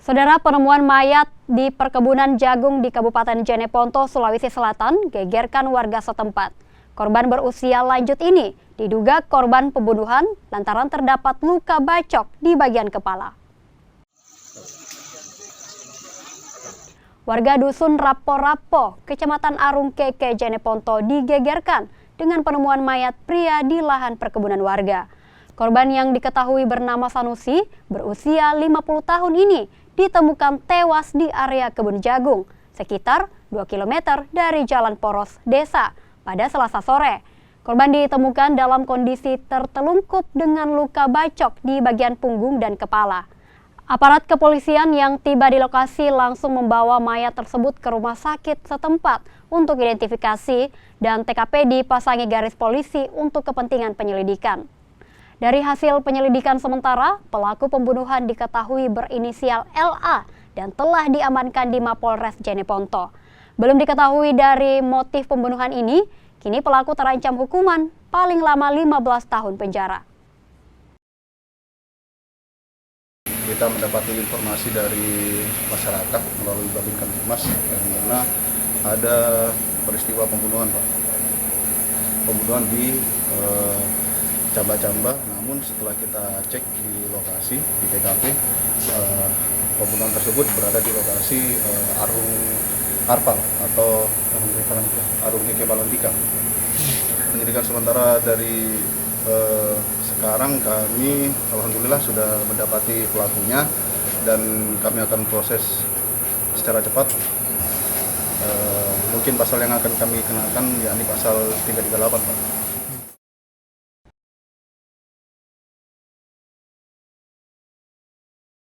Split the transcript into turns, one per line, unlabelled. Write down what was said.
Saudara, penemuan mayat di perkebunan jagung di Kabupaten Jeneponto, Sulawesi Selatan gegerkan warga setempat. Korban berusia lanjut ini diduga korban pembunuhan lantaran terdapat luka bacok di bagian kepala. Warga dusun Rapo-Rapo, Kecamatan Arung Keke, Jeneponto digegerkan dengan penemuan mayat pria di lahan perkebunan warga. Korban yang diketahui bernama Sanusi, berusia 50 tahun ini, ditemukan tewas di area kebun jagung, sekitar 2 km dari Jalan Poros Desa pada Selasa sore. Korban ditemukan dalam kondisi tertelungkup dengan luka bacok di bagian punggung dan kepala. Aparat kepolisian yang tiba di lokasi langsung membawa mayat tersebut ke rumah sakit setempat untuk identifikasi dan TKP dipasangi garis polisi untuk kepentingan penyelidikan. Dari hasil penyelidikan sementara, pelaku pembunuhan diketahui berinisial LA dan telah diamankan di Mapolres Jeneponto. Belum diketahui dari motif pembunuhan ini, kini pelaku terancam hukuman paling lama 15 tahun penjara.
Kita mendapati informasi dari masyarakat melalui Babin Kamtibmas yang mana ada peristiwa pembunuhan, Pak. Pembunuhan di Camba-Camba, namun setelah kita cek di lokasi, di TKP, pembunuhan tersebut berada di lokasi Arung Arpal atau Arung Keke Balantika. Penyelidikan sementara dari sekarang kami alhamdulillah sudah mendapati pelakunya dan kami akan proses secara cepat. Mungkin pasal yang akan kami kenakan yakni pasal 338, Pak.